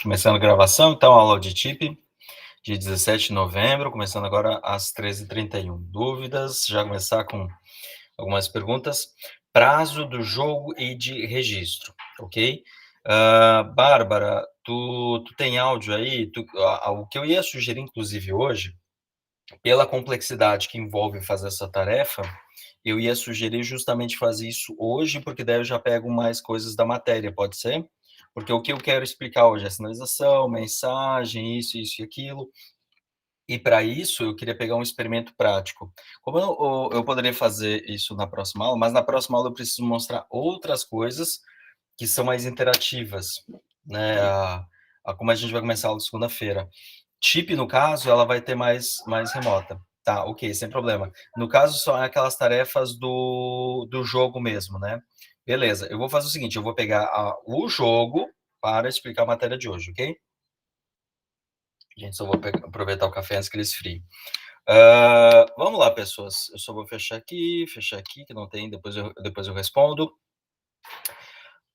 Começando a gravação, então, aula de TIP, dia 17 de novembro, começando agora às 13h31. Dúvidas? Já começar com algumas perguntas. Prazo do jogo e de registro, ok? Bárbara, tu tem áudio aí? O que eu ia sugerir, inclusive, hoje, pela complexidade que envolve fazer essa tarefa, eu ia sugerir justamente fazer isso hoje, porque daí eu já pego mais coisas da matéria, pode ser? Porque o que eu quero explicar hoje é sinalização, mensagem, isso e aquilo. E para isso eu queria pegar um experimento prático. Como eu poderia fazer isso na próxima aula, mas na próxima aula eu preciso mostrar outras coisas que são mais interativas, né? Como a gente vai começar a aula segunda-feira. Chip, no caso, ela vai ter mais remota. Tá, ok, sem problema. No caso, são aquelas tarefas do jogo mesmo, né? Beleza, eu vou fazer o seguinte, eu vou pegar o jogo para explicar a matéria de hoje, ok? Gente, só vou aproveitar o café antes que ele esfrie. Vamos lá, pessoas. Eu só vou fechar aqui, que não tem, depois eu respondo.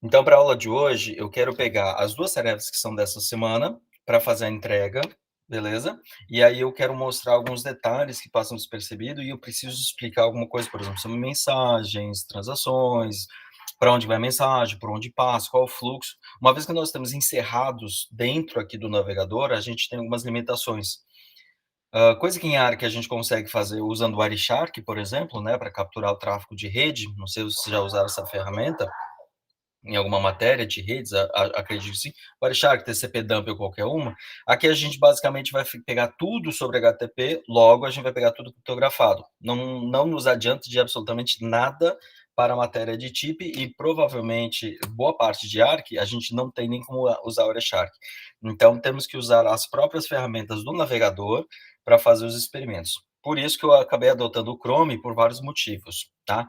Então, para a aula de hoje, eu quero pegar as duas tarefas que são dessa semana para fazer a entrega, beleza? E aí eu quero mostrar alguns detalhes que passam despercebido e eu preciso explicar alguma coisa, por exemplo, sobre mensagens, transações, para onde vai a mensagem, por onde passa, qual o fluxo. Uma vez que nós estamos encerrados dentro aqui do navegador, a gente tem algumas limitações. Coisa que em ARC a gente consegue fazer usando o Wireshark, por exemplo, né, para capturar o tráfego de rede. Não sei se vocês já usaram essa ferramenta em alguma matéria de redes, acredito que sim, Wireshark, TCP dump ou qualquer uma. Aqui a gente basicamente vai pegar tudo sobre HTTP, logo a gente vai pegar tudo criptografado. Não nos adianta de absolutamente nada para a matéria de TIP e provavelmente boa parte de ARC a gente não tem nem como usar o Wireshark. Então temos que usar as próprias ferramentas do navegador para fazer os experimentos. Por isso que eu acabei adotando o Chrome por vários motivos, tá?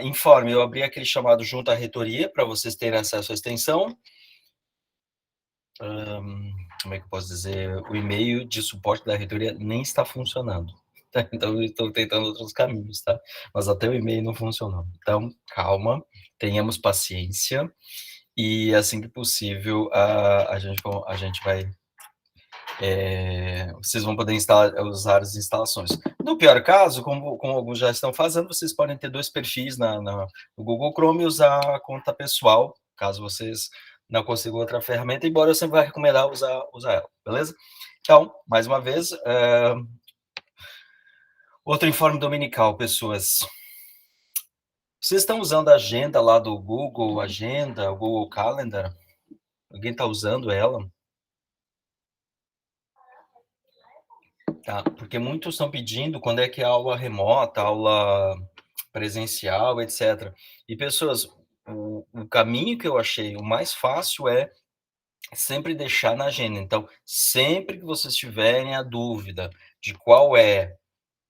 Informe, eu abri aquele chamado junto à reitoria para vocês terem acesso à extensão. Como é que eu posso dizer? O e-mail de suporte da reitoria nem está funcionando. Tá? Então, eu estou tentando outros caminhos, tá? Mas até o e-mail não funcionou. Então, calma, tenhamos paciência e assim que possível a gente vai vocês vão poder usar as instalações. No pior caso, como alguns já estão fazendo, vocês podem ter dois perfis no Google Chrome e usar a conta pessoal, caso vocês não consigam outra ferramenta, embora eu sempre vá recomendar usar ela, beleza? Então, mais uma vez, outro informe dominical, pessoas. Vocês estão usando a agenda lá do Google Agenda, o Google Calendar? Alguém está usando ela? Tá, porque muitos estão pedindo quando é que é aula remota, aula presencial, etc. E, pessoas, o caminho que eu achei o mais fácil é sempre deixar na agenda. Então, sempre que vocês tiverem a dúvida de qual é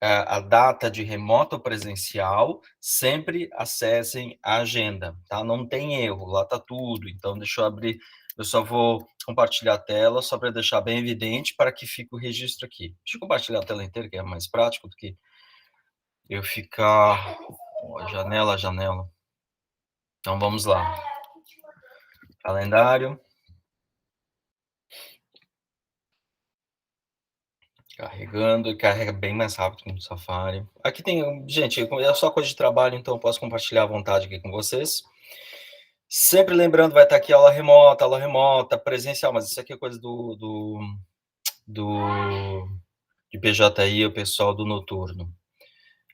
a data de remota ou presencial, sempre acessem a agenda, tá? Não tem erro, lá tá tudo. Então, deixa eu abrir, eu só vou compartilhar a tela, só para deixar bem evidente, para que fique o registro aqui. Deixa eu compartilhar a tela inteira, que é mais prático do que eu ficar... Janela. Então, vamos lá. Calendário. Carregando, e carrega bem mais rápido que no Safari. Aqui tem, gente, é só coisa de trabalho, então eu posso compartilhar à vontade aqui com vocês. Sempre lembrando, vai estar aqui aula remota, presencial, mas isso aqui é coisa de PJI, o pessoal do noturno.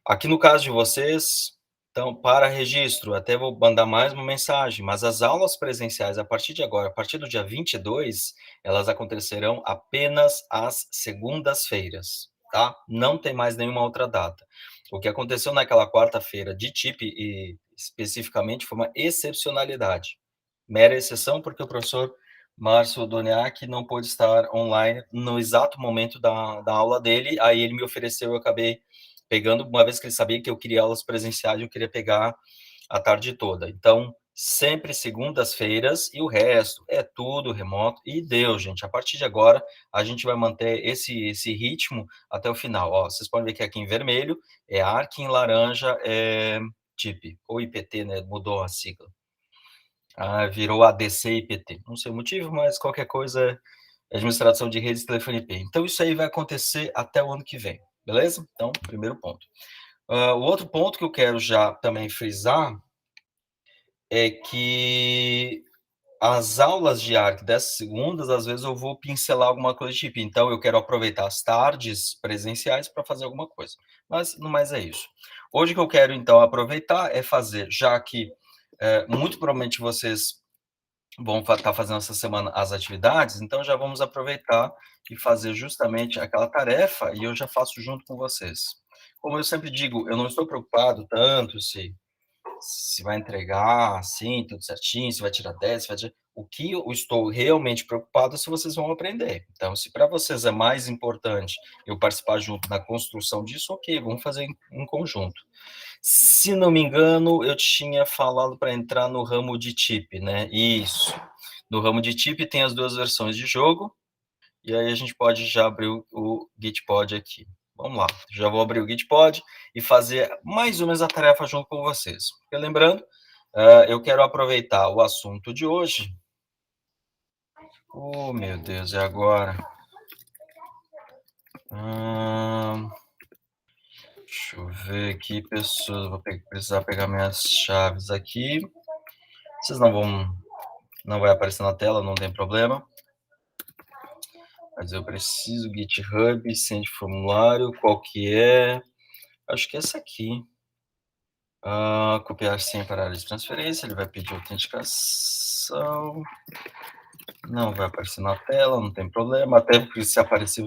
Aqui no caso de vocês, então, para registro, até vou mandar mais uma mensagem, mas as aulas presenciais, a partir de agora, a partir do dia 22, elas acontecerão apenas às segundas-feiras, tá? Não tem mais nenhuma outra data. O que aconteceu naquela quarta-feira de TIP, e especificamente, foi uma excepcionalidade. Mera exceção, porque o professor Márcio Doniac não pôde estar online no exato momento da aula dele, aí ele me ofereceu, eu acabei pegando, uma vez que ele sabia que eu queria aulas presenciais, eu queria pegar a tarde toda. Então, sempre segundas-feiras, e o resto é tudo remoto, e deu, gente. A partir de agora, a gente vai manter esse ritmo até o final. Ó, vocês podem ver que aqui em vermelho é ARC, em laranja é TIP, ou IPT, né, mudou a sigla. Virou ADC e PT. Não sei o motivo, mas qualquer coisa é administração de redes, telefonia IP. Então isso aí vai acontecer até o ano que vem, beleza? Então, primeiro ponto. O outro ponto que eu quero já também frisar é que as aulas de arte dessas segundas, às vezes eu vou pincelar alguma coisa tipo, então eu quero aproveitar as tardes presenciais para fazer alguma coisa. Mas no mais é isso. Hoje o que eu quero então aproveitar é fazer, já que muito provavelmente vocês vão estar fazendo essa semana as atividades, então já vamos aproveitar e fazer justamente aquela tarefa e eu já faço junto com vocês. Como eu sempre digo, eu não estou preocupado tanto se vai entregar assim, tudo certinho, se vai tirar 10, se vai tirar... O que eu estou realmente preocupado é se vocês vão aprender. Então, se para vocês é mais importante eu participar junto na construção disso, ok, vamos fazer em conjunto. Se não me engano, eu tinha falado para entrar no ramo de tip, né? Isso. No ramo de tip tem as duas versões de jogo, e aí a gente pode já abrir o Gitpod aqui. Vamos lá, já vou abrir o Gitpod e fazer mais ou menos a tarefa junto com vocês. Porque lembrando, eu quero aproveitar o assunto de hoje. Oh, meu Deus, e agora? Deixa eu ver aqui, pessoas. Vou precisar pegar minhas chaves aqui. Vocês não vai aparecer na tela, não tem problema. Mas eu preciso GitHub, send formulário, qual que é? Acho que é essa aqui. Copiar senha para área de transferência, ele vai pedir autenticação. Não vai aparecer na tela, não tem problema, até porque se aparecer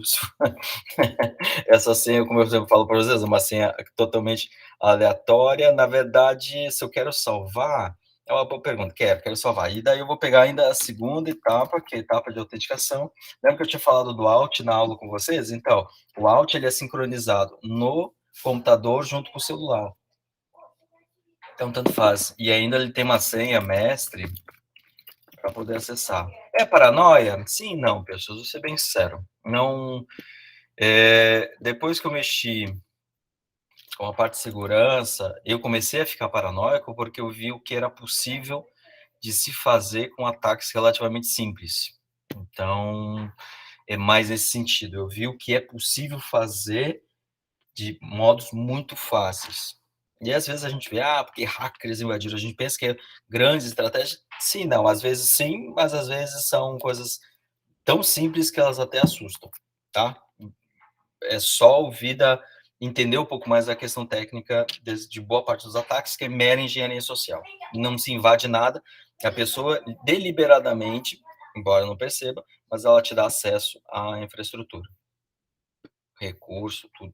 essa senha, como eu sempre falo para vocês, é uma senha totalmente aleatória. Na verdade, se eu quero salvar, é uma boa pergunta. Quero salvar. E daí eu vou pegar ainda a segunda etapa, que é a etapa de autenticação. Lembra que eu tinha falado do Alt na aula com vocês? Então, o Alt ele é sincronizado no computador junto com o celular. Então, tanto faz. E ainda ele tem uma senha mestre para poder acessar. É paranoia? Sim e não, pessoas. Vou ser bem sincero. Não. Depois que eu mexi com a parte de segurança, eu comecei a ficar paranoico porque eu vi o que era possível de se fazer com ataques relativamente simples. Então, é mais nesse sentido. Eu vi o que é possível fazer de modos muito fáceis. E às vezes a gente vê, porque hackers invadiram, a gente pensa que é grandes estratégias. Sim, não, às vezes sim, mas às vezes são coisas tão simples que elas até assustam, tá? É só ouvida entender um pouco mais a questão técnica de boa parte dos ataques, que é mera engenharia social. Não se invade nada, a pessoa deliberadamente, embora não perceba, mas ela te dá acesso à infraestrutura, recurso, tudo.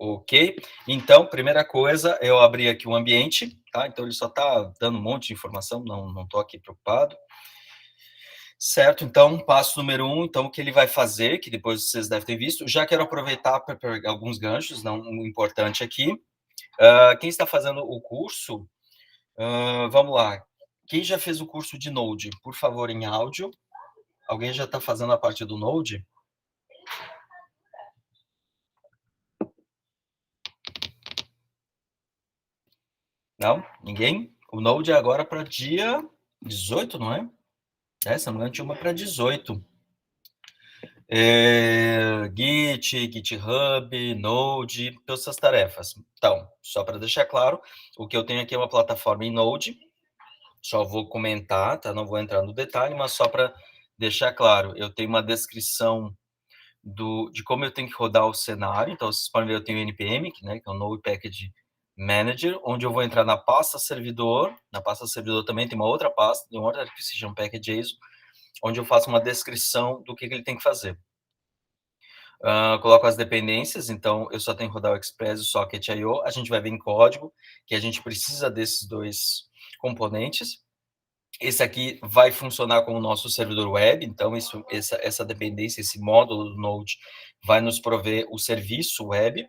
Ok? Então, primeira coisa, eu abri aqui o ambiente, tá? Então, ele só está dando um monte de informação, não estou aqui preocupado. Certo, então, passo número 1, então, o que ele vai fazer, que depois vocês devem ter visto, já quero aproveitar para pegar alguns ganchos, não importante aqui. Quem está fazendo o curso, vamos lá. Quem já fez o curso de Node, por favor, em áudio. Alguém já está fazendo a parte do Node? Não? Ninguém? O Node é agora para dia 18, não é? Se não me engano, tinha uma para 18. Git, GitHub, Node, todas essas tarefas. Então, só para deixar claro, o que eu tenho aqui é uma plataforma em Node, só vou comentar, tá? Não vou entrar no detalhe, mas só para deixar claro, eu tenho uma descrição de como eu tenho que rodar o cenário. Então, vocês podem ver, eu tenho o NPM, que é o Node Package Manager, onde eu vou entrar na pasta servidor. Na pasta servidor também tem uma outra pasta, tem uma outra que se chama Package JSON, onde eu faço uma descrição do que ele tem que fazer. Coloco as dependências, então eu só tenho que rodar o Express e o Socket.io. A gente vai ver em código que a gente precisa desses dois componentes. Esse aqui vai funcionar como o nosso servidor web, então essa dependência, esse módulo do Node vai nos prover o serviço web,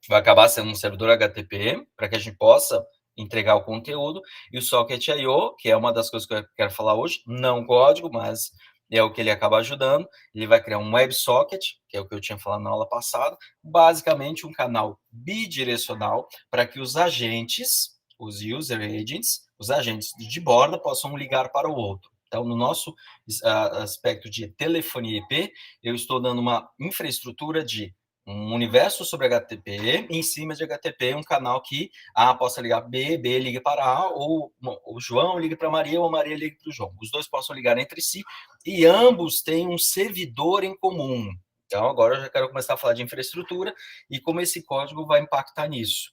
vai acabar sendo um servidor HTTP, para que a gente possa entregar o conteúdo, e o Socket.io, que é uma das coisas que eu quero falar hoje, não código, mas é o que ele acaba ajudando. Ele vai criar um WebSocket, que é o que eu tinha falado na aula passada, basicamente um canal bidirecional para que os agentes, os user agents, os agentes de borda possam ligar para o outro. Então, no nosso aspecto de telefonia IP, eu estou dando uma infraestrutura de um universo sobre HTTP, em cima de HTTP, um canal que A possa ligar B, B ligue para A, ou o João ligue para Maria, ou a Maria ligue para o João. Os dois possam ligar entre si, e ambos têm um servidor em comum. Então, agora eu já quero começar a falar de infraestrutura e como esse código vai impactar nisso.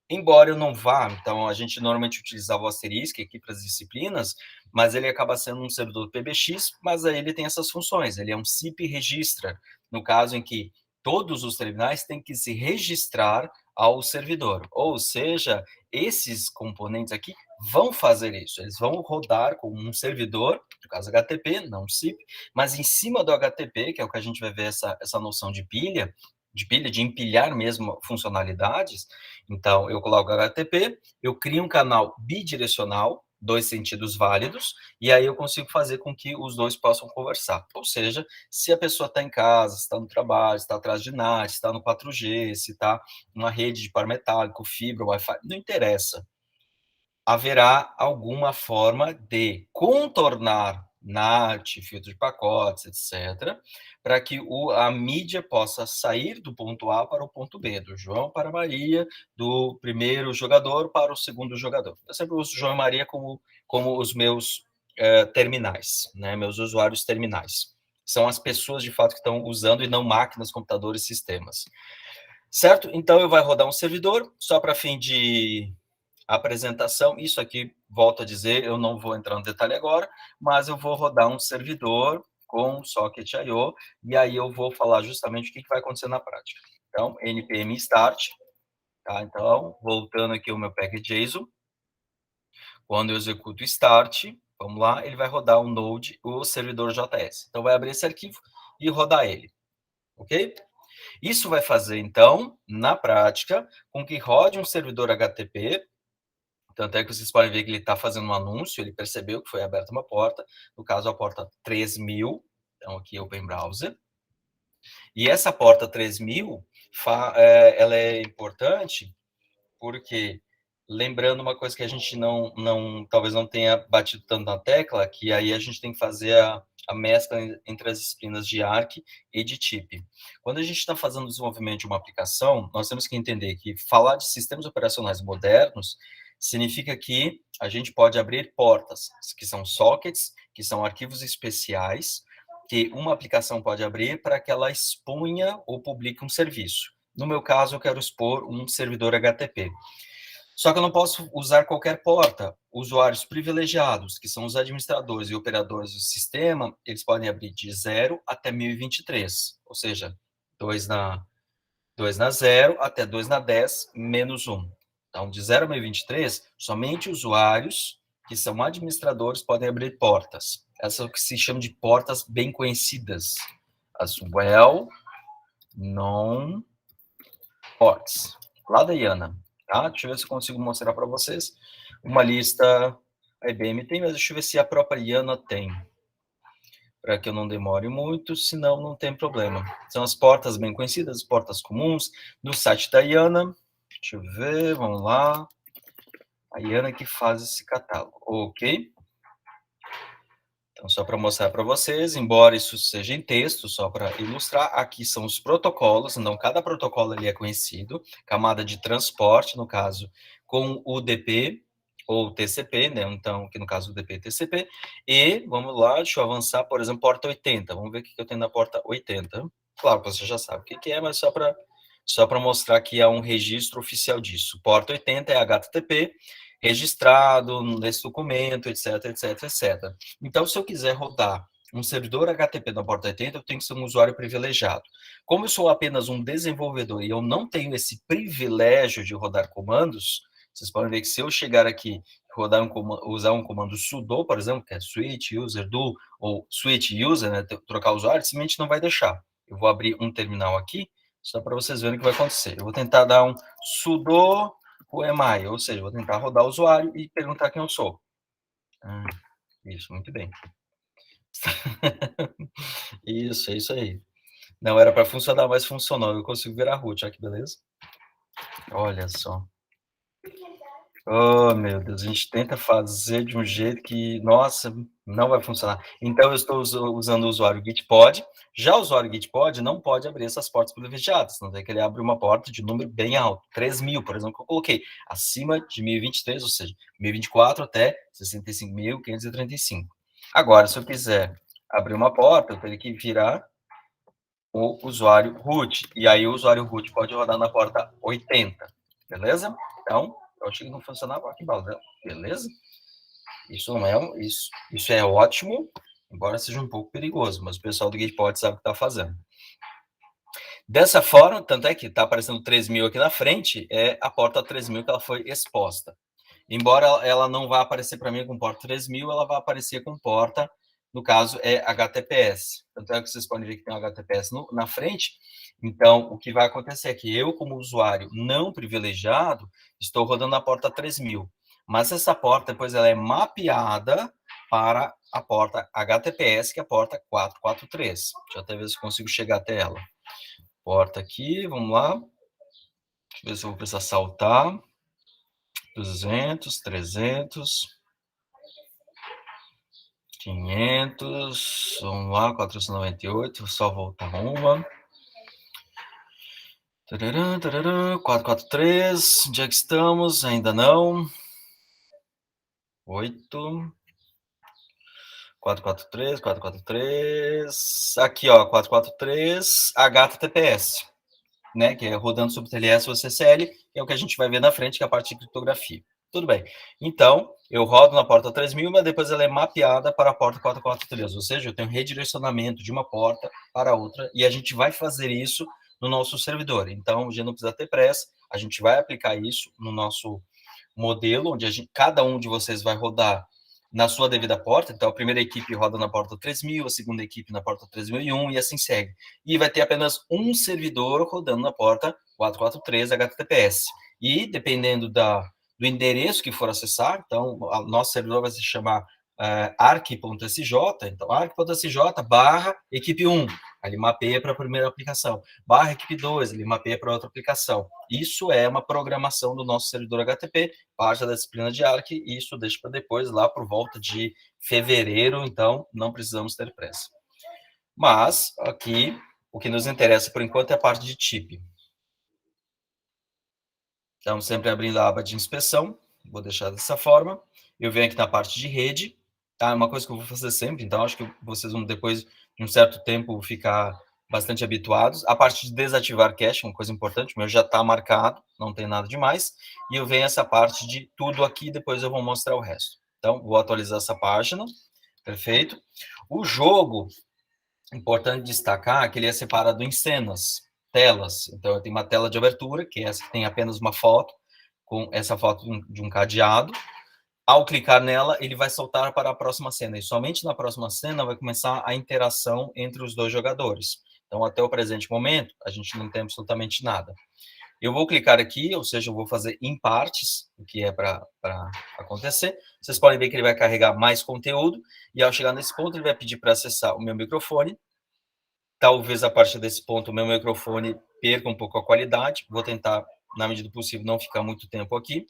Embora eu não vá, então a gente normalmente utilizava o Asterisk aqui para as disciplinas, mas ele acaba sendo um servidor PBX, mas aí ele tem essas funções, ele é um SIP registra, no caso em que todos os terminais têm que se registrar ao servidor, ou seja, esses componentes aqui vão fazer isso, eles vão rodar com um servidor, no caso HTTP, não SIP, mas em cima do HTTP, que é o que a gente vai ver essa noção de pilha, de empilhar mesmo funcionalidades. Então, eu coloco HTTP, eu crio um canal bidirecional, dois sentidos válidos, e aí eu consigo fazer com que os dois possam conversar. Ou seja, se a pessoa está em casa, está no trabalho, está atrás de NAT, está no 4G, se está numa rede de par metálico, fibra, Wi-Fi, não interessa. Haverá alguma forma de contornar NAT, filtro de pacotes, etc., para que a mídia possa sair do ponto A para o ponto B, do João para a Maria, do primeiro jogador para o segundo jogador. Eu sempre uso João e Maria como os meus terminais, né, meus usuários terminais. São as pessoas, de fato, que estão usando e não máquinas, computadores, sistemas. Certo? Então, eu vai rodar um servidor, só para fim de apresentação, isso aqui, volto a dizer, eu não vou entrar no detalhe agora, mas eu vou rodar um servidor com Socket.io, e aí eu vou falar justamente o que vai acontecer na prática. Então, npm start, tá? Então, voltando aqui ao meu package.json, quando eu executo start, vamos lá, ele vai rodar o Node, o servidor JS. Então, vai abrir esse arquivo e rodar ele, ok? Isso vai fazer, então, na prática, com que rode um servidor HTTP. Tanto é que vocês podem ver que ele está fazendo um anúncio, ele percebeu que foi aberta uma porta, no caso a porta 3000, então aqui Open Browser. E essa porta 3000, ela é importante porque, lembrando uma coisa que a gente talvez não tenha batido tanto na tecla, que aí a gente tem que fazer a mescla entre as disciplinas de ARC e de TIP. Quando a gente está fazendo o desenvolvimento de uma aplicação, nós temos que entender que falar de sistemas operacionais modernos significa que a gente pode abrir portas, que são sockets, que são arquivos especiais, que uma aplicação pode abrir para que ela exponha ou publique um serviço. No meu caso, eu quero expor um servidor HTTP. Só que eu não posso usar qualquer porta. Usuários privilegiados, que são os administradores e operadores do sistema, eles podem abrir de 0 até 1023, ou seja, 2 na 0 até 2 na 10 menos 1. Então, de 0 a 1023, somente usuários que são administradores podem abrir portas. Essas são o que se chama de portas bem conhecidas. As well-known ports. Lá da IANA. Tá? Deixa eu ver se eu consigo mostrar para vocês. Uma lista a IBM tem, mas deixa eu ver se a própria IANA tem. Para que eu não demore muito, senão não tem problema. São as portas bem conhecidas, as portas comuns, do site da IANA. Deixa eu ver, vamos lá. A IANA que faz esse catálogo, ok? Então, só para mostrar para vocês, embora isso seja em texto, só para ilustrar, aqui são os protocolos, então cada protocolo ali é conhecido, camada de transporte, no caso, com UDP ou TCP, né? Então, que no caso UDP e TCP, e, vamos lá, deixa eu avançar, por exemplo, porta 80, vamos ver o que eu tenho na porta 80. Claro que você já sabe o que é, mas só para mostrar que há um registro oficial disso. Porta 80 é HTTP, registrado nesse documento, etc, etc, etc. Então, se eu quiser rodar um servidor HTTP na porta 80, eu tenho que ser um usuário privilegiado. Como eu sou apenas um desenvolvedor e eu não tenho esse privilégio de rodar comandos, vocês podem ver que se eu chegar aqui usar um comando sudo, por exemplo, que é switch user do, ou switch user, né, trocar usuário, simplesmente não vai deixar. Eu vou abrir um terminal aqui, só para vocês verem o que vai acontecer. Eu vou tentar dar um sudo o EMI, ou seja, vou tentar rodar o usuário e perguntar quem eu sou. Isso, muito bem. Isso, é isso aí. Não era para funcionar, mas funcionou. Eu consigo virar root, olha que beleza. Olha só. Oh, meu Deus, a gente tenta fazer de um jeito que, nossa, não vai funcionar. Então eu estou usando o usuário Gitpod. Já o usuário Gitpod não pode abrir essas portas privilegiadas, não é que ele abre uma porta de número bem alto, 3.000, por exemplo, que eu coloquei, acima de 1023, ou seja, 1024 até 65.535. Agora, se eu quiser abrir uma porta, eu teria que virar o usuário root, e aí o usuário root pode rodar na porta 80, beleza? Então, eu achei que não funcionava aqui, beleza? Isso não é isso é ótimo, embora seja um pouco perigoso, mas o pessoal do Gitpod sabe o que está fazendo. Dessa forma, tanto é que está aparecendo 3.000 aqui na frente, é a porta 3.000 que ela foi exposta. Embora ela não vá aparecer para mim com porta 3.000, ela vai aparecer com porta, no caso, é HTTPS. Tanto é que vocês podem ver que tem um HTTPS na frente. Então, o que vai acontecer é que eu, como usuário não privilegiado, estou rodando a porta 3.000. Mas essa porta, depois, ela é mapeada para a porta HTTPS, que é a porta 443. Deixa eu até ver se consigo chegar até ela. Porta aqui, vamos lá. Deixa eu ver se eu vou precisar saltar. 200, 300, 500, vamos lá, 498, só voltar uma. 443, onde é que estamos? Ainda não. 8. 443, 443. Aqui, ó, 443, HTTPS, né? Que é rodando sobre TLS ou CCL, que é o que a gente vai ver na frente, que é a parte de criptografia. Tudo bem. Então, eu rodo na porta 3.000, mas depois ela é mapeada para a porta 443, ou seja, eu tenho redirecionamento de uma porta para outra, e a gente vai fazer isso no nosso servidor. Então, a gente não precisa ter pressa, a gente vai aplicar isso no nosso modelo, onde cada um de vocês vai rodar na sua devida porta. Então, a primeira equipe roda na porta 3.000, a segunda equipe na porta 3.001 e assim segue. E vai ter apenas um servidor rodando na porta 443 HTTPS. E, dependendo do endereço que for acessar, então, o nosso servidor vai se chamar arc.sj, então arc.sj barra equipe 1, ele mapeia para a primeira aplicação, barra equipe 2, ele mapeia para outra aplicação. Isso é uma programação do nosso servidor HTTP, parte da disciplina de Arc, e isso deixa para depois, lá por volta de fevereiro, então não precisamos ter pressa. Mas, aqui, o que nos interessa por enquanto é a parte de TIP. Então, sempre abrindo a aba de inspeção, vou deixar dessa forma. Eu venho aqui na parte de rede, tá? É uma coisa que eu vou fazer sempre, então acho que vocês vão, depois de um certo tempo, ficar bastante habituados. A parte de desativar cache, uma coisa importante, o meu já está marcado, não tem nada demais. E eu venho essa parte de tudo aqui, depois eu vou mostrar o resto. Então, vou atualizar essa página, perfeito. O jogo, importante destacar que ele é separado em cenas, telas. Então, eu tenho uma tela de abertura, que é essa que tem apenas uma foto, com essa foto de um cadeado. Ao clicar nela, ele vai saltar para a próxima cena. E somente na próxima cena vai começar a interação entre os dois jogadores. Então, até o presente momento, a gente não tem absolutamente nada. Eu vou clicar aqui, ou seja, eu vou fazer em partes, o que é para acontecer. Vocês podem ver que ele vai carregar mais conteúdo, e ao chegar nesse ponto, ele vai pedir para acessar o meu microfone. Talvez a partir desse ponto o meu microfone perca um pouco a qualidade. Vou tentar, na medida do possível, não ficar muito tempo aqui.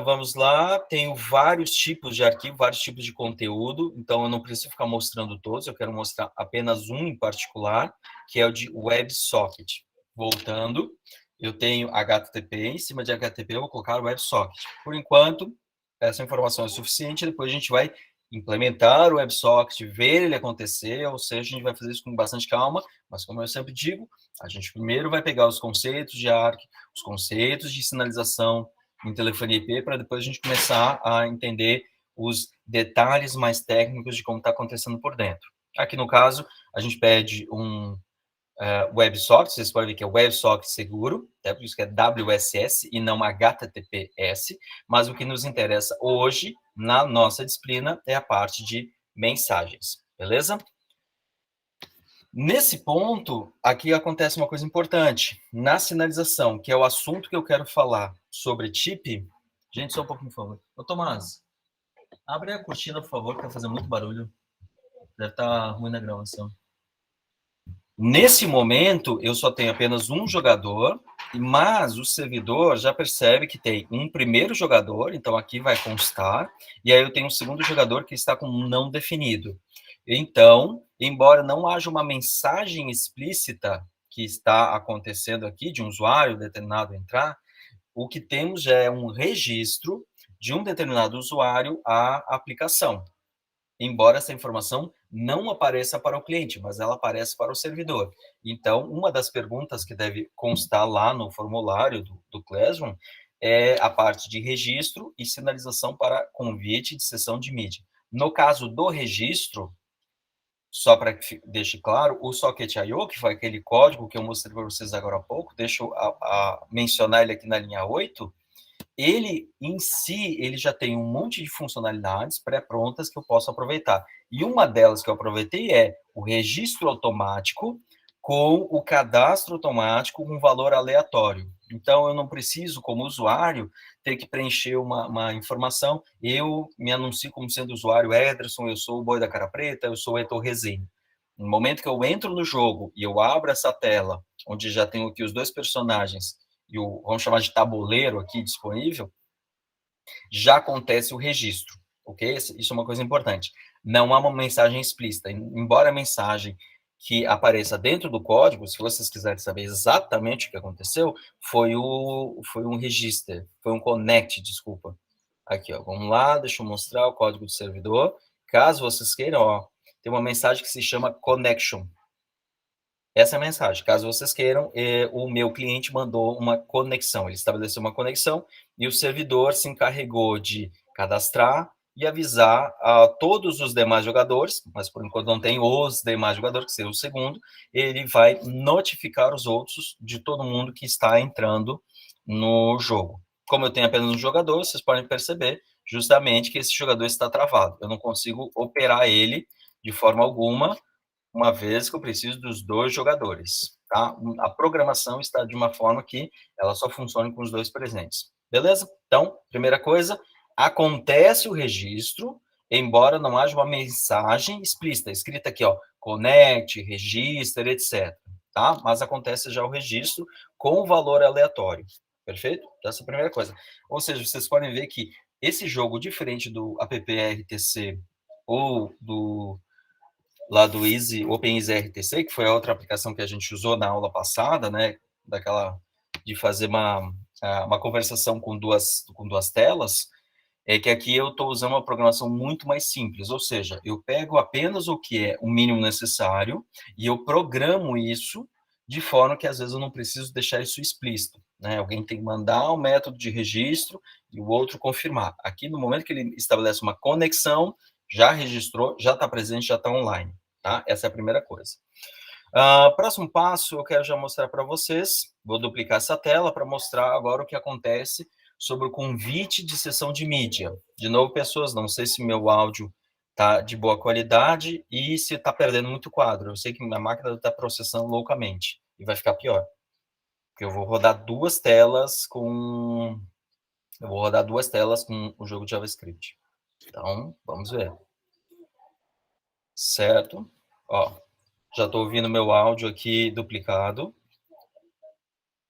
Vamos lá, tenho vários tipos de arquivo, vários tipos de conteúdo, então eu não preciso ficar mostrando todos, eu quero mostrar apenas um em particular, que é o de WebSocket. Voltando, eu tenho HTTP, em cima de HTTP eu vou colocar WebSocket. Por enquanto, essa informação é suficiente, depois a gente vai implementar o WebSocket, ver ele acontecer, ou seja, a gente vai fazer isso com bastante calma, mas como eu sempre digo, a gente primeiro vai pegar os conceitos de ARC, os conceitos de sinalização em telefonia IP, para depois a gente começar a entender os detalhes mais técnicos de como está acontecendo por dentro. Aqui no caso, a gente pede um WebSocket, vocês podem ver que é WebSocket seguro, até por isso que é WSS e não HTTPS, mas o que nos interessa hoje, na nossa disciplina, é a parte de mensagens, beleza? Nesse ponto, aqui acontece uma coisa importante. Na sinalização, que é o assunto que eu quero falar sobre TIP... Gente, só um pouquinho, por favor. Ô, Tomás, abre a cortina, por favor, que está fazendo muito barulho. Deve estar ruim na gravação. Nesse momento, eu só tenho apenas um jogador, Mas o servidor já percebe que tem um primeiro jogador, então aqui vai constar, e aí eu tenho um segundo jogador que está com não definido. Então, embora não haja uma mensagem explícita que está acontecendo aqui, de um usuário determinado entrar, o que temos já é um registro de um determinado usuário à aplicação, embora essa informação não apareça para o cliente, mas ela aparece para o servidor. Então, uma das perguntas que deve constar lá no formulário do Classroom é a parte de registro e sinalização para convite de sessão de mídia. No caso do registro, só para que deixe claro, o Socket.io, que foi aquele código que eu mostrei para vocês agora há pouco, deixo a mencionar ele aqui na linha 8, ele em si, ele já tem um monte de funcionalidades pré-prontas que eu posso aproveitar. E uma delas que eu aproveitei é o registro automático com o cadastro automático com valor aleatório. Então, eu não preciso, como usuário, ter que preencher uma informação. Eu me anuncio como sendo usuário Ederson, eu sou o Boi da Cara Preta, eu sou o Heitor Rezende. No momento que eu entro no jogo e eu abro essa tela, onde já tenho aqui os dois personagens e o, vamos chamar de tabuleiro aqui disponível, já acontece o registro, ok? Isso é uma coisa importante. Não há uma mensagem explícita, embora a mensagem que apareça dentro do código, se vocês quiserem saber exatamente o que aconteceu, foi um register, foi um connect, desculpa. Aqui, ó, vamos lá, deixa eu mostrar o código do servidor. Caso vocês queiram, ó, tem uma mensagem que se chama connection. Essa é a mensagem. Caso vocês queiram, o meu cliente mandou uma conexão. Ele estabeleceu uma conexão e o servidor se encarregou de cadastrar e avisar a todos os demais jogadores, mas por enquanto não tem os demais jogadores, que seria o segundo, ele vai notificar os outros de todo mundo que está entrando no jogo. Como eu tenho apenas um jogador, vocês podem perceber justamente que esse jogador está travado. Eu não consigo operar ele de forma alguma, uma vez que eu preciso dos dois jogadores, tá? A programação está de uma forma que ela só funciona com os dois presentes. Beleza? Então, primeira coisa, acontece o registro, embora não haja uma mensagem explícita, escrita aqui, ó, connect, register, etc. Tá? Mas acontece já o registro com o valor aleatório. Perfeito? Essa é a primeira coisa. Ou seja, vocês podem ver que esse jogo, diferente do app-RTC ou do lá do Easy, OpenEasy RTC, que foi a outra aplicação que a gente usou na aula passada, né, daquela de fazer uma conversação com duas telas, é que aqui eu estou usando uma programação muito mais simples, ou seja, eu pego apenas o que é o mínimo necessário e eu programo isso de forma que às vezes eu não preciso deixar isso explícito, né? Alguém tem que mandar um método de registro e o outro confirmar. Aqui, no momento que ele estabelece uma conexão, já registrou, já está presente, já está online, tá? Essa é a primeira coisa. Próximo passo, eu quero já mostrar para vocês, vou duplicar essa tela para mostrar agora o que acontece sobre o convite de sessão de mídia. De novo, pessoas, não sei se meu áudio está de boa qualidade e se está perdendo muito quadro. Eu sei que minha máquina está processando loucamente e vai ficar pior. Porque eu vou rodar duas telas com o jogo de JavaScript. Então, vamos ver. Certo? Ó, já estou ouvindo meu áudio aqui duplicado.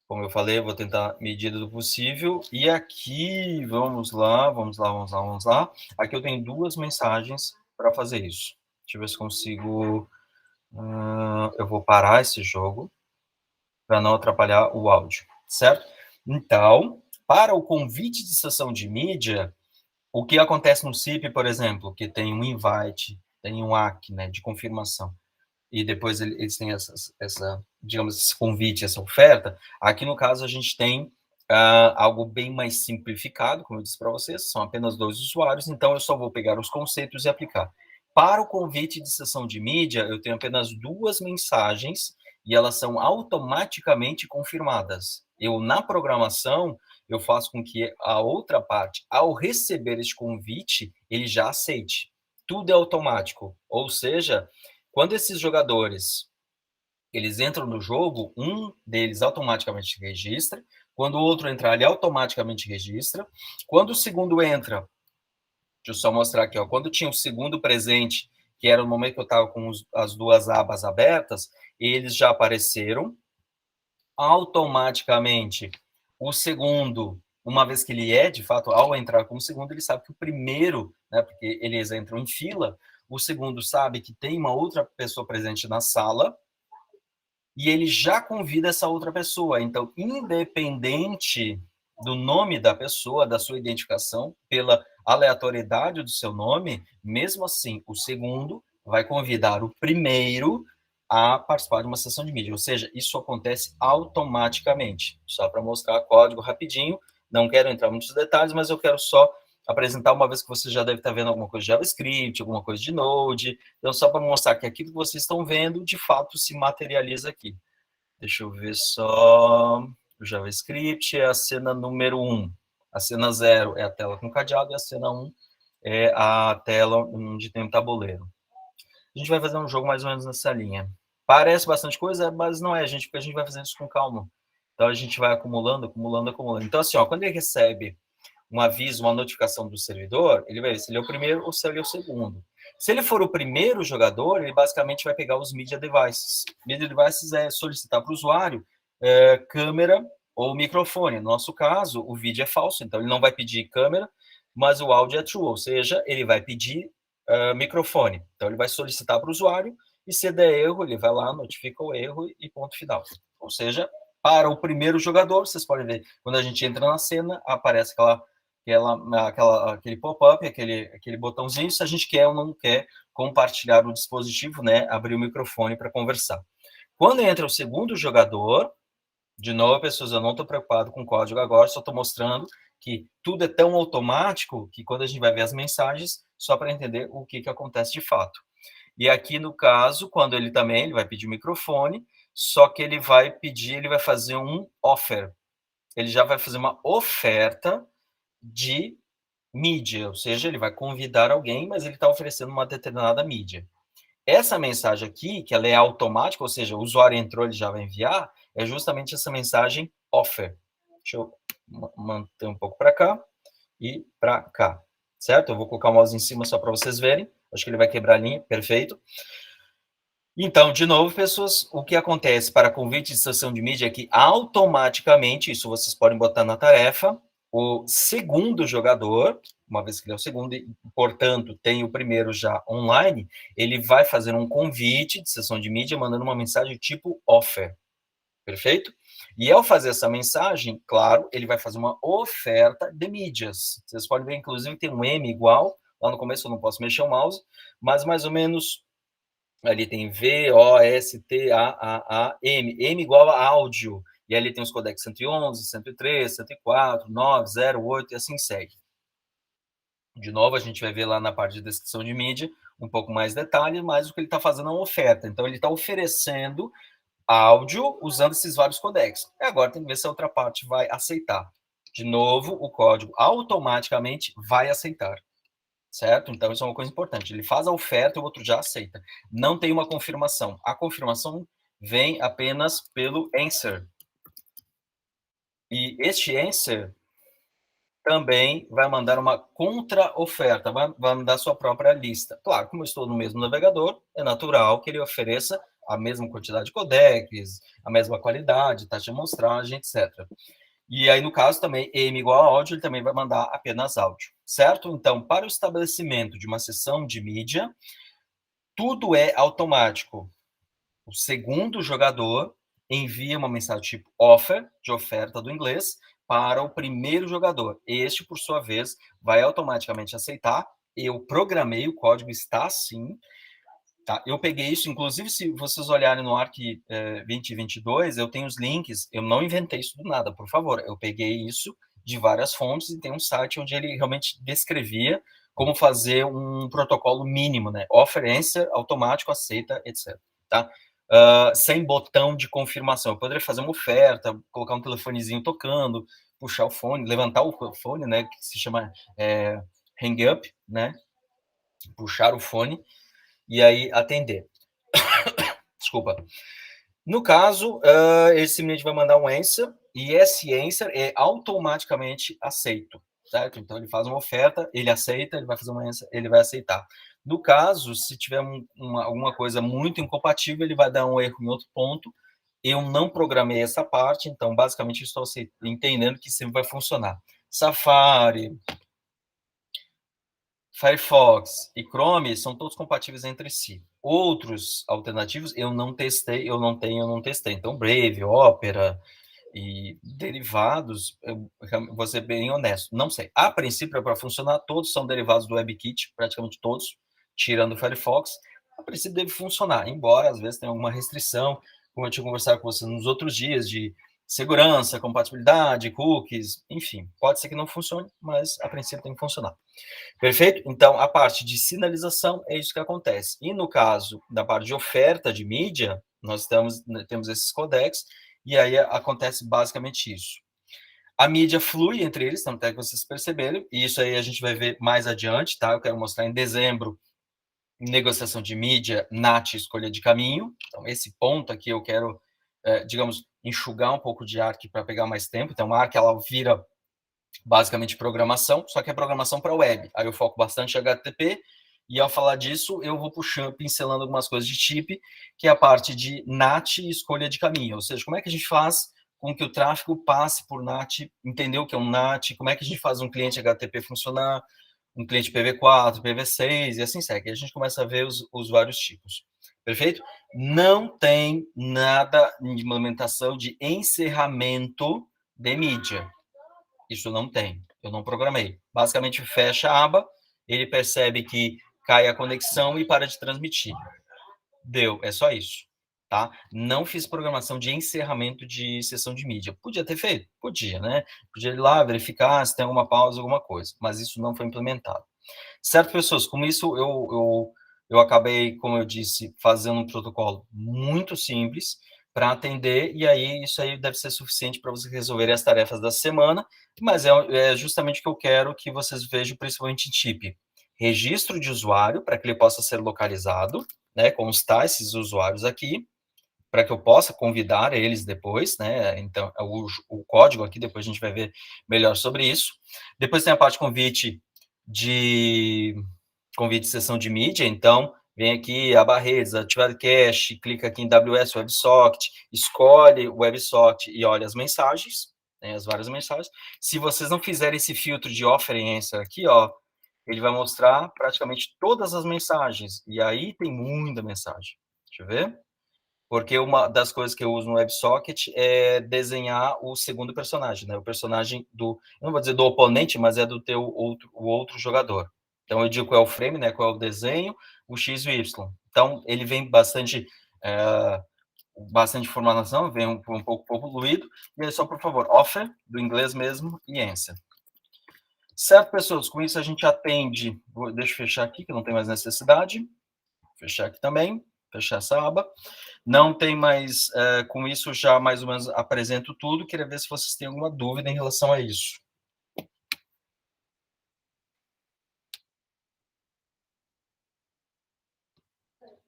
Como eu falei, eu vou tentar medida do possível. E aqui, vamos lá. Aqui eu tenho duas mensagens para fazer isso. Deixa eu ver se consigo... eu vou parar esse jogo para não atrapalhar o áudio, certo? Então, para o convite de sessão de mídia, o que acontece no CIP, por exemplo, que tem um invite, tem um ACK, né, de confirmação, e depois eles têm digamos, esse convite, essa oferta. Aqui, no caso, a gente tem algo bem mais simplificado, como eu disse para vocês, são apenas dois usuários, então eu só vou pegar os conceitos e aplicar. Para o convite de sessão de mídia, eu tenho apenas duas mensagens e elas são automaticamente confirmadas. Eu, na programação, eu faço com que a outra parte, ao receber este convite, ele já aceite. Tudo é automático, ou seja, quando esses jogadores eles entram no jogo, um deles automaticamente registra, quando o outro entrar, ele automaticamente registra, quando o segundo entra, deixa eu só mostrar aqui, ó, quando tinha o segundo presente, que era o momento que eu estava com as duas abas abertas, eles já apareceram automaticamente o segundo, uma vez que ele de fato, ao entrar como segundo, ele sabe que o primeiro, né, porque eles entram em fila, o segundo sabe que tem uma outra pessoa presente na sala e ele já convida essa outra pessoa. Então, independente do nome da pessoa, da sua identificação, pela aleatoriedade do seu nome, mesmo assim, o segundo vai convidar o primeiro a participar de uma sessão de mídia. Ou seja, isso acontece automaticamente. Só para mostrar código rapidinho, não quero entrar em muitos detalhes, mas eu quero só apresentar, uma vez que você já deve estar vendo alguma coisa de JavaScript, alguma coisa de Node, então só para mostrar que aquilo que vocês estão vendo, de fato, se materializa aqui. Deixa eu ver só o JavaScript, é a cena número 1. A cena 0 é a tela com cadeado e a cena 1 é a tela onde tem um tabuleiro. A gente vai fazer um jogo mais ou menos nessa linha. Parece bastante coisa, mas não é, gente, porque a gente vai fazendo isso com calma. Então a gente vai acumulando, acumulando, acumulando. Então assim, ó, quando ele recebe um aviso, uma notificação do servidor, ele vai ver se ele é o primeiro ou se ele é o segundo. Se ele for o primeiro jogador, ele basicamente vai pegar os media devices. Media devices é solicitar para o usuário câmera ou microfone. No nosso caso, o vídeo é falso, então ele não vai pedir câmera, mas o áudio é true, ou seja, ele vai pedir microfone. Então ele vai solicitar para o usuário e se der erro, ele vai lá, notifica o erro e ponto final. Ou seja, para o primeiro jogador, vocês podem ver, quando a gente entra na cena, aparece aquele pop-up, aquele botãozinho, se a gente quer ou não quer compartilhar o dispositivo, né, abrir o microfone para conversar. Quando entra o segundo jogador, de novo, pessoas, eu não estou preocupado com o código agora, só estou mostrando que tudo é tão automático que quando a gente vai ver as mensagens, só para entender o que acontece de fato. E aqui, no caso, quando ele vai pedir o microfone, só que ele vai fazer um offer. Ele já vai fazer uma oferta de mídia, ou seja, ele vai convidar alguém, mas ele está oferecendo uma determinada mídia. Essa mensagem aqui, que ela é automática, ou seja, o usuário entrou, ele já vai enviar, é justamente essa mensagem offer. Deixa eu manter um pouco para cá e para cá, certo? Eu vou colocar o mouse em cima só para vocês verem. Acho que ele vai quebrar a linha, perfeito. Então, de novo, pessoas, o que acontece para convite de sessão de mídia é que automaticamente, isso vocês podem botar na tarefa, o segundo jogador, uma vez que ele é o segundo e, portanto, tem o primeiro já online, ele vai fazer um convite de sessão de mídia mandando uma mensagem tipo offer, perfeito? E ao fazer essa mensagem, claro, ele vai fazer uma oferta de mídias. Vocês podem ver, inclusive, tem um M igual, lá no começo eu não posso mexer o mouse, mas mais ou menos ali tem V-O-S-T-A-A-A-M, M igual a áudio, e ali tem os codecs 111, 103, 104, 9, 0, 8 e assim segue. De novo, a gente vai ver lá na parte de descrição de mídia um pouco mais detalhe, mas o que ele está fazendo é uma oferta. Então, ele está oferecendo áudio usando esses vários codecs. E agora tem que ver se a outra parte vai aceitar. De novo, o código automaticamente vai aceitar. Certo? Então, isso é uma coisa importante. Ele faz a oferta e o outro já aceita. Não tem uma confirmação. A confirmação vem apenas pelo answer. E este answer também vai mandar uma contra-oferta, vai mandar sua própria lista. Claro, como eu estou no mesmo navegador, é natural que ele ofereça a mesma quantidade de codecs, a mesma qualidade, taxa de amostragem, etc. E aí, no caso, também, M igual a áudio, ele também vai mandar apenas áudio, certo? Então, para o estabelecimento de uma sessão de mídia, tudo é automático. O segundo jogador envia uma mensagem tipo offer, de oferta do inglês, para o primeiro jogador. Este, por sua vez, vai automaticamente aceitar. Eu programei, o código está assim. Tá? Eu peguei isso, inclusive, se vocês olharem no ARC 2022, eu tenho os links, eu não inventei isso do nada, por favor. Eu peguei isso de várias fontes e tem um site onde ele realmente descrevia como fazer um protocolo mínimo, né? Offer, answer, automático, aceita, etc. Tá? Sem botão de confirmação. Eu poderia fazer uma oferta, colocar um telefonezinho tocando, puxar o fone, levantar o fone, né? Que se chama hang up, né? Puxar o fone e aí atender. Desculpa. No caso, esse simplesmente vai mandar um answer, e esse answer é automaticamente aceito, certo? Então, ele faz uma oferta, ele aceita, ele vai fazer um answer, ele vai aceitar. No caso, se tiver alguma coisa muito incompatível, ele vai dar um erro em outro ponto, Eu não programei essa parte, então basicamente estou entendendo que sempre vai funcionar. Safari, Firefox e Chrome são todos compatíveis entre si. Outros alternativos eu não testei, eu não testei. Então, Brave, Opera e derivados, eu vou ser bem honesto, não sei. A princípio, é para funcionar, todos são derivados do WebKit, praticamente todos, tirando o Firefox. A princípio deve funcionar, embora às vezes tenha alguma restrição, como eu tinha conversado com você nos outros dias, de segurança, compatibilidade, cookies, enfim. Pode ser que não funcione, mas a princípio tem que funcionar. Perfeito? Então, a parte de sinalização é isso que acontece. E no caso da parte de oferta de mídia, nós temos esses codecs, e aí acontece basicamente isso. A mídia flui entre eles, tanto é que vocês perceberam, e isso aí a gente vai ver mais adiante, tá? Eu quero mostrar em dezembro, negociação de mídia, NAT, escolha de caminho. Então, esse ponto aqui eu quero, digamos, enxugar um pouco de ARC para pegar mais tempo. Então, a ARC, ela vira basicamente programação, só que é programação para web. Aí eu foco bastante em HTTP, e ao falar disso, eu vou puxando, pincelando algumas coisas de chip, que é a parte de NAT e escolha de caminho. Ou seja, como é que a gente faz com que o tráfego passe por NAT, entender o que é um NAT, como é que a gente faz um cliente HTTP funcionar, um cliente PV4, PV6, e assim segue. E a gente começa a ver os vários tipos. Perfeito? Não tem nada de implementação de encerramento de mídia. Isso não tem, eu não programei. Basicamente, fecha a aba, ele percebe que cai a conexão e para de transmitir. Deu, é só isso, tá? Não fiz programação de encerramento de sessão de mídia. Podia ter feito? Podia, né? Podia ir lá, verificar se tem alguma pausa, alguma coisa, mas isso não foi implementado. Certo, pessoas, com isso eu acabei, como eu disse, fazendo um protocolo muito simples para atender, e aí isso aí deve ser suficiente para vocês resolverem as tarefas da semana, mas é justamente o que eu quero que vocês vejam, principalmente em chip. Registro de usuário, para que ele possa ser localizado, né, constar esses usuários aqui, para que eu possa convidar eles depois, né? Então, o código aqui, depois a gente vai ver melhor sobre isso. Depois tem a parte de sessão de mídia, então, vem aqui a redes, ativar cache, clica aqui em WS WebSocket, escolhe o WebSocket e olha as mensagens, né, as várias mensagens. Se vocês não fizerem esse filtro de offer and answer aqui, ó, ele vai mostrar praticamente todas as mensagens, e aí tem muita mensagem. Deixa eu ver. Porque uma das coisas que eu uso no WebSocket é desenhar o segundo personagem, né? O personagem do, eu não vou dizer do oponente, mas é do teu o outro jogador. Então eu digo qual é o frame, né? Qual é o desenho, o X e o Y. Então ele vem bastante informação, vem um pouco poluído. E aí só, por favor, offer, do inglês mesmo, e answer. Certo, pessoas? Com isso a gente atende. Deixa eu fechar aqui, que não tem mais necessidade. Fechar aqui também. Fechar essa aba. Não tem mais, com isso já mais ou menos apresento tudo, queria ver se vocês têm alguma dúvida em relação a isso.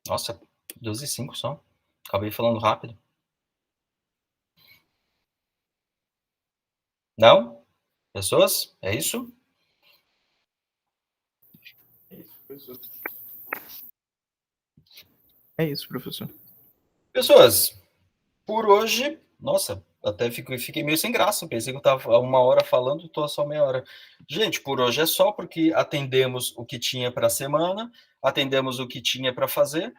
Nossa, 12h05 só. Acabei falando rápido. Não? Pessoas? É isso? É isso, professor. É isso, professor. Pessoas, por hoje, nossa, até fiquei meio sem graça, pensei que eu estava 1 hora falando, estou só meia hora. Gente, por hoje é só, porque atendemos o que tinha para a semana, atendemos o que tinha para fazer.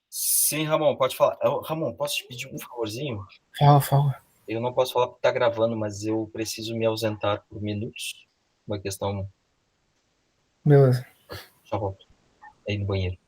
Sim, Ramon, pode falar. Ramon, posso te pedir um favorzinho? Fala. Eu não posso falar porque está gravando, mas eu preciso me ausentar por minutos. Uma questão. Beleza. Só volto. Aí no banheiro.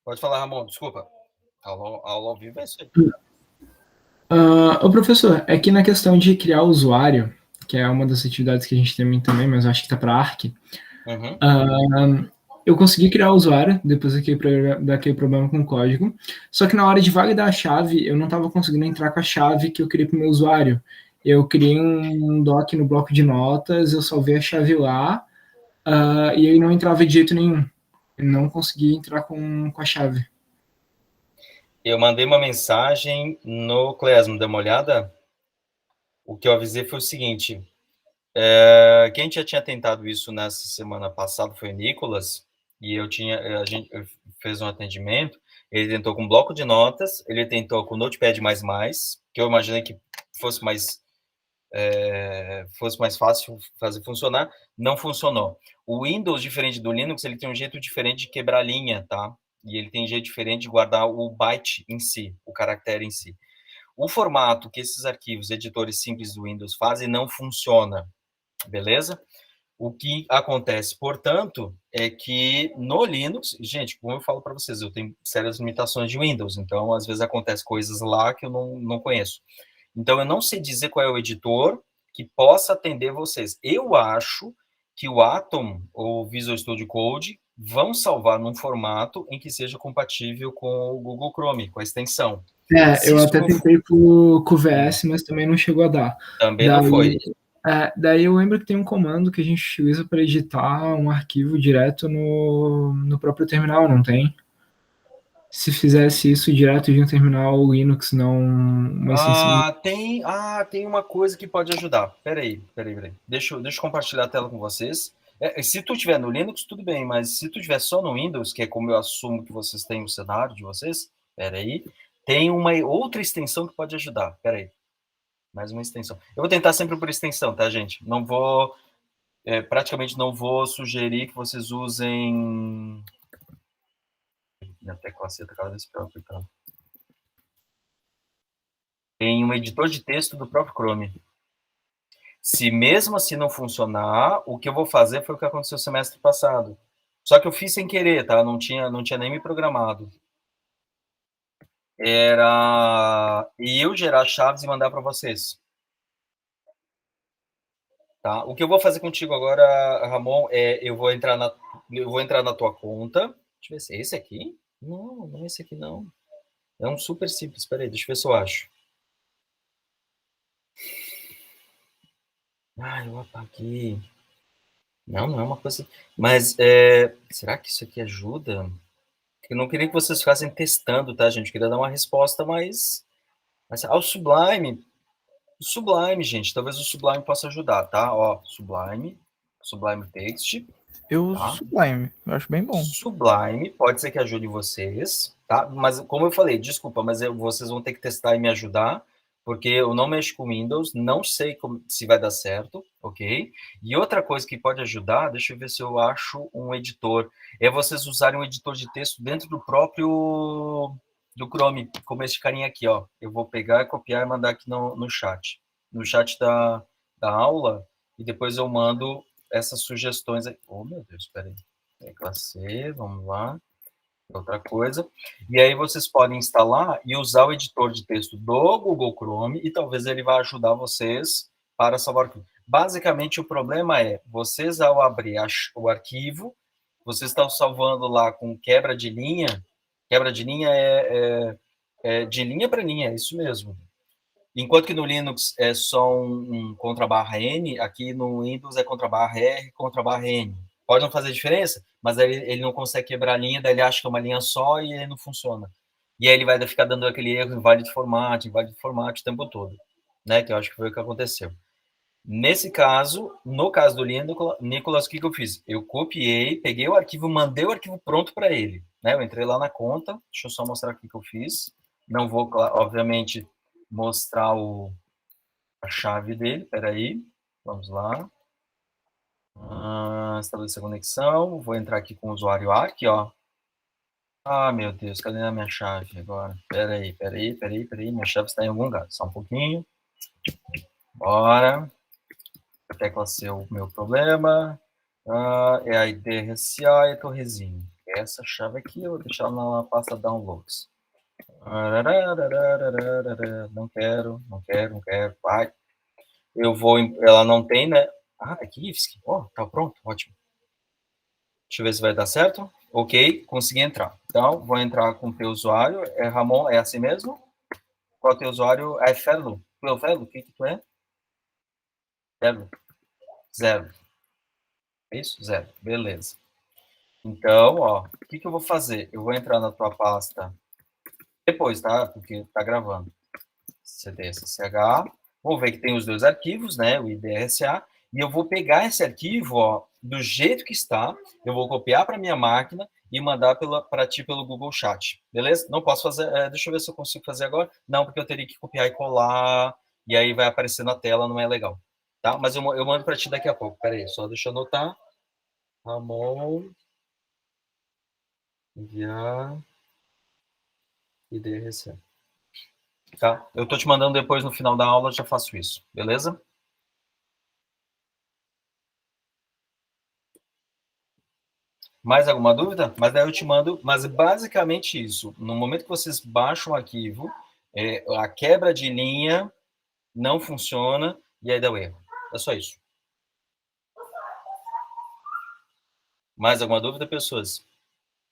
Pode falar, Ramon, desculpa. Aula ao vivo é isso aí. Ô professor, é que na questão de criar o usuário, que é uma das atividades que a gente tem também, mas eu acho que tá para Arc, eu consegui criar o usuário depois daquele problema com o código, só que na hora de validar a chave, eu não estava conseguindo entrar com a chave que eu criei para o meu usuário. Eu criei um doc no bloco de notas, eu salvei a chave lá, e aí não entrava de jeito nenhum. Eu não consegui entrar com a chave. Eu mandei uma mensagem no Clesmo, dá uma olhada. O que eu avisei foi o seguinte: quem já tinha tentado isso nessa semana passada foi o Nicolas, e a gente fez um atendimento. Ele tentou com bloco de notas, ele tentou com Notepad++, que eu imaginei que fosse mais fácil fazer funcionar, não funcionou. O Windows, diferente do Linux, ele tem um jeito diferente de quebrar linha, tá? E ele tem um jeito diferente de guardar o byte em si, o caractere em si. O formato que esses arquivos, editores simples do Windows fazem, não funciona, beleza? O que acontece, portanto, é que no Linux, gente, como eu falo para vocês, eu tenho sérias limitações de Windows, então às vezes acontece coisas lá que eu não conheço. Então eu não sei dizer qual é o editor que possa atender vocês. Eu acho que o Atom ou o Visual Studio Code vão salvar num formato em que seja compatível com o Google Chrome, com a extensão. Eu até tentei com o VS, mas também não chegou a dar. Também não foi. Daí eu lembro que tem um comando que a gente utiliza para editar um arquivo direto no próprio terminal, não tem? Se fizesse isso direto de um terminal Linux, não uma extensão. Tem uma coisa que pode ajudar. Peraí. Deixa eu compartilhar a tela com vocês. Se tu tiver no Linux, tudo bem, mas se tu tiver só no Windows, que é como eu assumo que vocês têm o cenário de vocês, peraí, tem uma outra extensão que pode ajudar. Peraí. Mais uma extensão. Eu vou tentar sempre por extensão, tá, gente? Não vou... praticamente não vou sugerir que vocês usem... Minha tecla C tá cada vez pior, coitado. Tem um editor de texto do próprio Chrome. Se mesmo assim não funcionar, o que eu vou fazer foi o que aconteceu no semestre passado. Só que eu fiz sem querer, tá? Não tinha nem me programado. Era eu gerar chaves e mandar para vocês. Tá? O que eu vou fazer contigo agora, Ramon, eu vou entrar na tua conta. Deixa eu ver se é esse aqui. Não é esse aqui, não. É um super simples. Espera aí, deixa eu ver se eu acho. Eu apaguei. Não é uma coisa... Mas, será que isso aqui ajuda? Eu não queria que vocês ficassem testando, tá, gente? Eu queria dar uma resposta mais ao Sublime. O Sublime, gente, talvez o Sublime possa ajudar, tá? Ó, Sublime Text. Eu uso Sublime, eu acho bem bom. Sublime, pode ser que ajude vocês, tá? Mas, como eu falei, desculpa, mas vocês vão ter que testar e me ajudar, porque eu não mexo com Windows, não sei se vai dar certo, ok? E outra coisa que pode ajudar, deixa eu ver se eu acho um editor, é vocês usarem um editor de texto dentro do próprio do Chrome, como esse carinha aqui, ó. Eu vou pegar, copiar e mandar aqui no chat. No chat da aula, e depois eu mando essas sugestões aqui. Oh, meu Deus, espera aí. Tecla C, vamos lá. Outra coisa. E aí vocês podem instalar e usar o editor de texto do Google Chrome e talvez ele vá ajudar vocês para salvar o arquivo. Basicamente, o problema é, vocês ao abrir o arquivo, vocês estão salvando lá com quebra de linha. Quebra de linha é de linha para linha, é isso mesmo. Enquanto que no Linux é só um contrabarra N, aqui no Windows é contrabarra R, contrabarra N. Pode não fazer diferença, mas aí ele não consegue quebrar a linha, daí ele acha que é uma linha só e aí não funciona. E aí ele vai ficar dando aquele erro inválido format o tempo todo, né? Que eu acho que foi o que aconteceu. Nesse caso, no caso do Nicolas, o que eu fiz? Eu copiei, peguei o arquivo, mandei o arquivo pronto para ele. Né? Eu entrei lá na conta, deixa eu só mostrar aqui o que eu fiz. Não vou, obviamente, mostrar a chave dele, peraí, vamos lá. Estabelecer conexão, vou entrar aqui com o usuário ARC, ó. Meu Deus, cadê a minha chave agora? Peraí, minha chave está em algum lugar, só um pouquinho. Bora. A tecla C é o meu problema. É a IDRCA e a torrezinha. essa chave aqui, eu vou deixar ela na pasta downloads. Não quero. Vai. Eu vou, ela não tem, né? Ah, tá aqui, tá pronto, ótimo. Deixa eu ver se vai dar certo. Ok, consegui entrar. Então, vou entrar com o teu usuário. É Ramon, é assim mesmo? Qual é o teu usuário? É Felo. Tu é o Felo? O que tu é? Zero. É isso? Zero. Beleza. Então, ó, o que eu vou fazer? Eu vou entrar na tua pasta depois, tá? Porque tá gravando. CDSCH. Vou ver que tem os dois arquivos, né? O IDRSA. E eu vou pegar esse arquivo, ó, do jeito que está. Eu vou copiar para minha máquina e mandar para ti pelo Google Chat. Beleza? Não posso fazer. Deixa eu ver se eu consigo fazer agora. Não, porque eu teria que copiar e colar. E aí vai aparecer na tela, não é legal. Tá? Mas eu mando para ti daqui a pouco. Pera aí, só deixa eu anotar. Ramon. Enviar. IDRSA. Tá? Eu tô te mandando depois no final da aula, já faço isso. Beleza? Mais alguma dúvida? Mas daí eu te mando, mas basicamente isso. No momento que vocês baixam o arquivo, a quebra de linha não funciona e aí dá o erro. É só isso. Mais alguma dúvida, pessoas?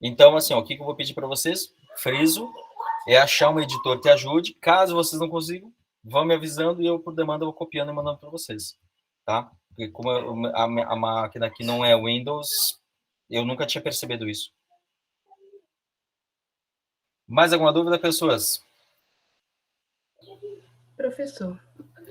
Então, assim, ó, o que eu vou pedir para vocês? Friso, é achar um editor que ajude. Caso vocês não consigam, vão me avisando e eu, por demanda, vou copiando e mandando para vocês. Tá? Porque como a máquina aqui não é Windows, eu nunca tinha percebido isso. Mais alguma dúvida, pessoas? Professor.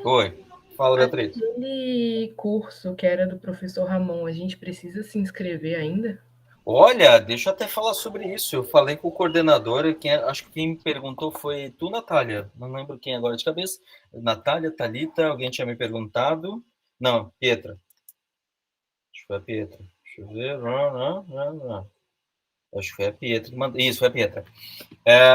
Oi. Fala, Beatriz. Aquele curso que era do professor Ramon, a gente precisa se inscrever ainda? Olha, deixa eu até falar sobre isso. Eu falei com o coordenador, acho que quem me perguntou foi tu, Natália. Não lembro quem agora de cabeça. Natália, Thalita, alguém tinha me perguntado. Não, Pietra. Acho que foi a Pietra. Deixa eu ver. Não. Acho que foi a Pietra que mandou. Isso, foi a Pietra.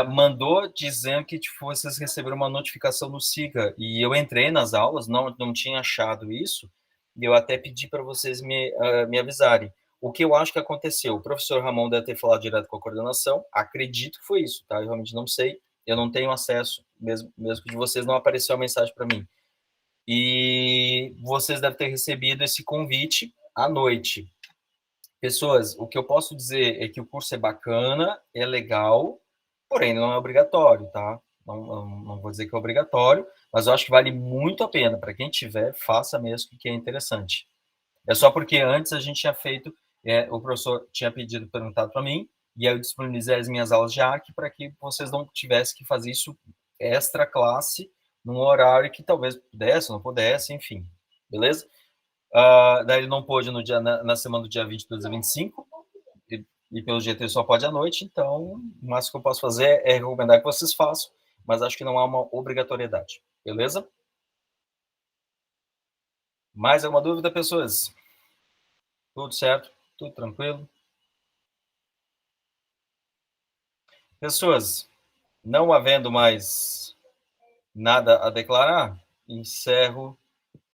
Mandou dizendo que vocês receberam uma notificação no SIGA. E eu entrei nas aulas, não tinha achado isso. E eu até pedi para vocês me avisarem. O que eu acho que aconteceu? O professor Ramon deve ter falado direto com a coordenação. Acredito que foi isso, tá? Eu realmente não sei. Eu não tenho acesso, mesmo que de vocês não apareceu a mensagem para mim. E vocês devem ter recebido esse convite à noite. Pessoas, o que eu posso dizer é que o curso é bacana, é legal, porém não é obrigatório, tá? Não vou dizer que é obrigatório, mas eu acho que vale muito a pena. Para quem tiver, faça mesmo, que é interessante. É só porque antes a gente tinha feito, o professor tinha perguntado para mim, e aí eu disponibilizei as minhas aulas de ARC para que vocês não tivessem que fazer isso extra classe, num horário que talvez pudesse, não pudesse, enfim. Beleza? Daí ele não pôde na semana do dia 22 a 25, e pelo jeito ele só pode à noite, então o máximo que eu posso fazer é recomendar que vocês façam, mas acho que não há uma obrigatoriedade. Beleza? Mais alguma dúvida, pessoas? Tudo certo? Tudo tranquilo? Pessoas, não havendo mais nada a declarar, encerro